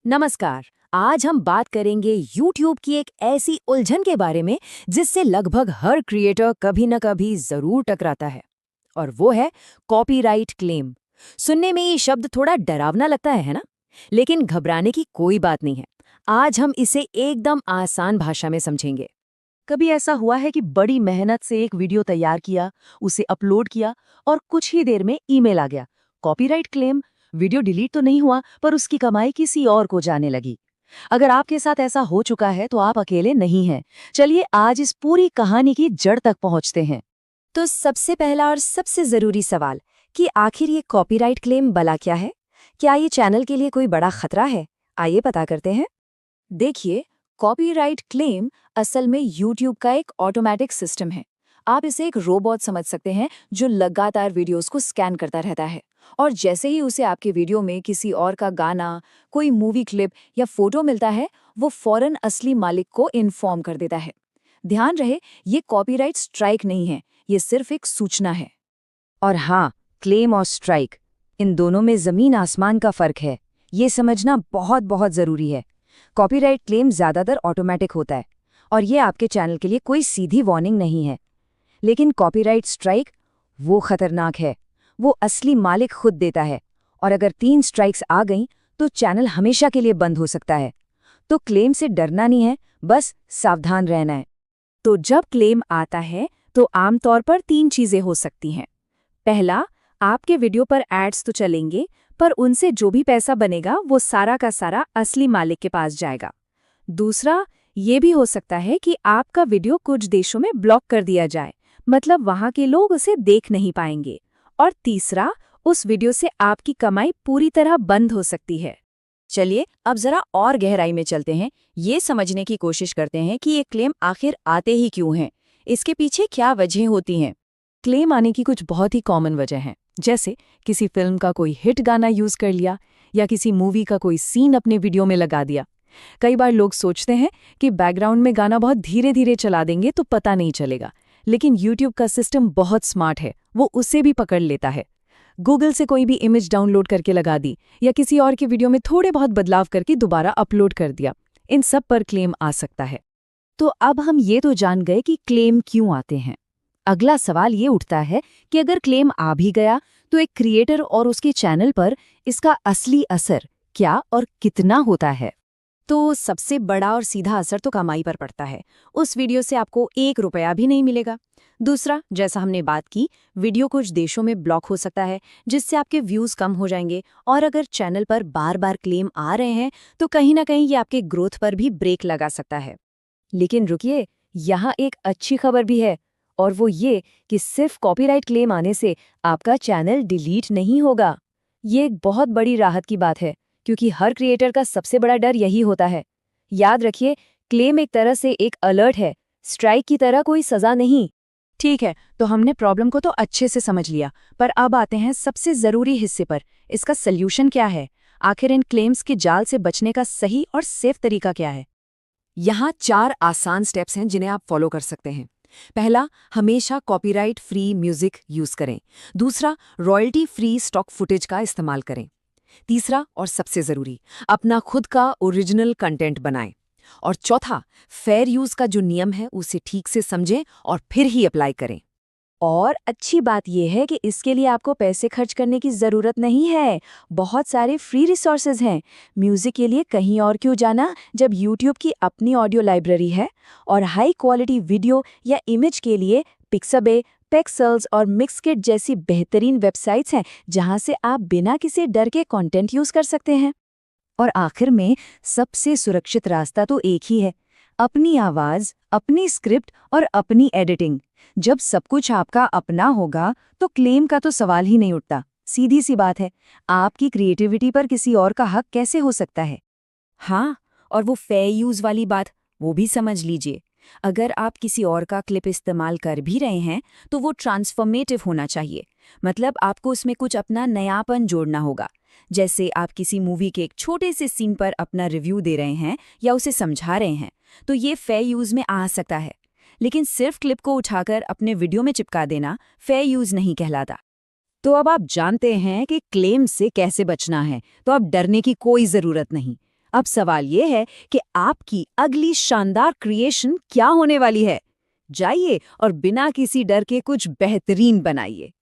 नमस्कार। आज हम बात करेंगे YouTube की एक ऐसी उलझन के बारे में जिससे लगभग हर क्रिएटर कभी न कभी जरूर टकराता है। और वो है कॉपीराइट क्लेम। सुनने में ये शब्द थोड़ा डरावना लगता है ना? लेकिन घबराने की कोई बात नहीं है। आज हम इसे एकदम आसान भाषा में समझेंगे। कभी ऐसा हुआ है कि बड़ी मेहनत से एक वीडियो तैयार किया, उसे अपलोड किया और कुछ ही देर में ईमेल आ गया, कॉपीराइट क्लेम। वीडियो डिलीट तो नहीं हुआ, पर उसकी कमाई किसी और को जाने लगी। अगर आपके साथ ऐसा हो चुका है तो आप अकेले नहीं हैं। चलिए आज इस पूरी कहानी की जड़ तक पहुंचते हैं। तो सबसे पहला और सबसे जरूरी सवाल कि आखिर ये कॉपीराइट क्लेम भला क्या है? क्या ये चैनल के लिए कोई बड़ा खतरा है? आइए पता करते हैं। देखिए, कॉपीराइट क्लेम असल में YouTube का एक ऑटोमेटिक सिस्टम है। आप इसे एक रोबोट समझ सकते हैं जो लगातार वीडियोस को स्कैन करता रहता है, और जैसे ही उसे आपके वीडियो में किसी और का गाना, कोई मूवी क्लिप या फोटो मिलता है, वो फौरन असली मालिक को इन्फॉर्म कर देता है। ध्यान रहे, ये कॉपीराइट स्ट्राइक नहीं है, ये सिर्फ एक सूचना है। और हाँ, क्लेम और स्ट्राइक, इन दोनों में जमीन आसमान का फर्क है। ये समझना बहुत बहुत जरूरी है। कॉपीराइट क्लेम ज्यादातर ऑटोमेटिक होता है और ये आपके चैनल के लिए कोई सीधी वार्निंग नहीं है। लेकिन कॉपीराइट स्ट्राइक, वो खतरनाक है। वो असली मालिक खुद देता है, और अगर 3 स्ट्राइक्स आ गईं तो चैनल हमेशा के लिए बंद हो सकता है। तो क्लेम से डरना नहीं है, बस सावधान रहना है। तो जब क्लेम आता है तो आमतौर पर 3 चीजें हो सकती हैं। पहला, आपके वीडियो पर एड्स तो चलेंगे, पर उनसे जो भी पैसा बनेगा वो सारा का सारा असली मालिक के पास जाएगा। दूसरा, ये भी हो सकता है कि आपका वीडियो कुछ देशों में ब्लॉक कर दिया जाए, मतलब वहाँ के लोग उसे देख नहीं पाएंगे। और तीसरा, उस वीडियो से आपकी कमाई पूरी तरह बंद हो सकती है। चलिए अब जरा और गहराई में चलते हैं, ये समझने की कोशिश करते हैं कि ये क्लेम आखिर आते ही क्यों हैं, इसके पीछे क्या वजह होती हैं। क्लेम आने की कुछ बहुत ही कॉमन वजह हैं, जैसे किसी फिल्म का कोई हिट गाना यूज कर लिया या किसी मूवी का कोई सीन अपने वीडियो में लगा दिया। कई बार लोग सोचते हैं कि बैकग्राउंड में गाना बहुत धीरे धीरे चला देंगे तो पता नहीं चलेगा, लेकिन YouTube का सिस्टम बहुत स्मार्ट है, वो उसे भी पकड़ लेता है। गूगल से कोई भी इमेज डाउनलोड करके लगा दी या किसी और के वीडियो में थोड़े बहुत बदलाव करके दोबारा अपलोड कर दिया, इन सब पर क्लेम आ सकता है। तो अब हम ये तो जान गए कि क्लेम क्यों आते हैं। अगला सवाल ये उठता है कि अगर क्लेम आ भी गया तो एक क्रिएटर और उसके चैनल पर इसका असली असर क्या और कितना होता है। तो सबसे बड़ा और सीधा असर तो कमाई पर पड़ता है। उस वीडियो से आपको 1 रुपया भी नहीं मिलेगा। दूसरा, जैसा हमने बात की, वीडियो कुछ देशों में ब्लॉक हो सकता है, जिससे आपके व्यूज कम हो जाएंगे। और अगर चैनल पर बार बार क्लेम आ रहे हैं तो कहीं ना कहीं ये आपके ग्रोथ पर भी ब्रेक लगा सकता है। लेकिन रुकिए, यहाँ एक अच्छी खबर भी है, और वो ये कि सिर्फ कॉपीराइट क्लेम आने से आपका चैनल डिलीट नहीं होगा। ये एक बहुत बड़ी राहत की बात है, क्योंकि हर क्रिएटर का सबसे बड़ा डर यही होता है। याद रखिए, क्लेम एक तरह से एक अलर्ट है, स्ट्राइक की तरह कोई सजा नहीं। ठीक है, तो हमने प्रॉब्लम को तो अच्छे से समझ लिया, पर अब आते हैं सबसे जरूरी हिस्से पर। इसका सल्यूशन क्या है? आखिर इन क्लेम्स के जाल से बचने का सही और सेफ तरीका क्या है? यहाँ 4 आसान स्टेप्स हैं जिन्हें आप फॉलो कर सकते हैं। पहला, हमेशा कॉपीराइट फ्री म्यूजिक यूज करें। दूसरा, रॉयल्टी फ्री स्टॉक फुटेज का इस्तेमाल करें। तीसरा और सबसे जरूरी, अपना खुद का ओरिजिनल कंटेंट बनाएं। और चौथा, फेयर यूज का जो नियम है उसे ठीक से समझें और फिर ही अप्लाई करें। और अच्छी बात यह है कि इसके लिए आपको पैसे खर्च करने की ज़रूरत नहीं है। बहुत सारे फ्री रिसोर्सेज हैं। म्यूज़िक के लिए कहीं और क्यों जाना, जब YouTube की अपनी ऑडियो लाइब्रेरी है। और हाई क्वालिटी वीडियो या इमेज के लिए पिक्साबे, पेक्सल्स और मिक्सकिट जैसी बेहतरीन वेबसाइट्स हैं, जहां से आप बिना किसी डर के कंटेंट यूज़ कर सकते हैं। और आखिर में सबसे सुरक्षित रास्ता तो एक ही है, अपनी आवाज़, अपनी स्क्रिप्ट और अपनी एडिटिंग। जब सब कुछ आपका अपना होगा तो क्लेम का तो सवाल ही नहीं उठता। सीधी सी बात है, आपकी क्रिएटिविटी पर किसी और का हक कैसे हो सकता है? हाँ, और वो फेयर यूज वाली बात, वो भी समझ लीजिए। अगर आप किसी और का क्लिप इस्तेमाल कर भी रहे हैं तो वो ट्रांसफॉर्मेटिव होना चाहिए, मतलब आपको उसमें कुछ अपना नयापन जोड़ना होगा। जैसे आप किसी मूवी के एक छोटे से सीन पर अपना रिव्यू दे रहे हैं या उसे समझा रहे हैं, तो ये फेयर यूज में आ सकता है। लेकिन सिर्फ क्लिप को उठाकर अपने वीडियो में चिपका देना फेयर यूज नहीं कहलाता। तो अब आप जानते हैं कि क्लेम से कैसे बचना है, तो अब डरने की कोई ज़रूरत नहीं। अब सवाल ये है कि आपकी अगली शानदार क्रिएशन क्या होने वाली है। जाइए और बिना किसी डर के कुछ बेहतरीन बनाइए।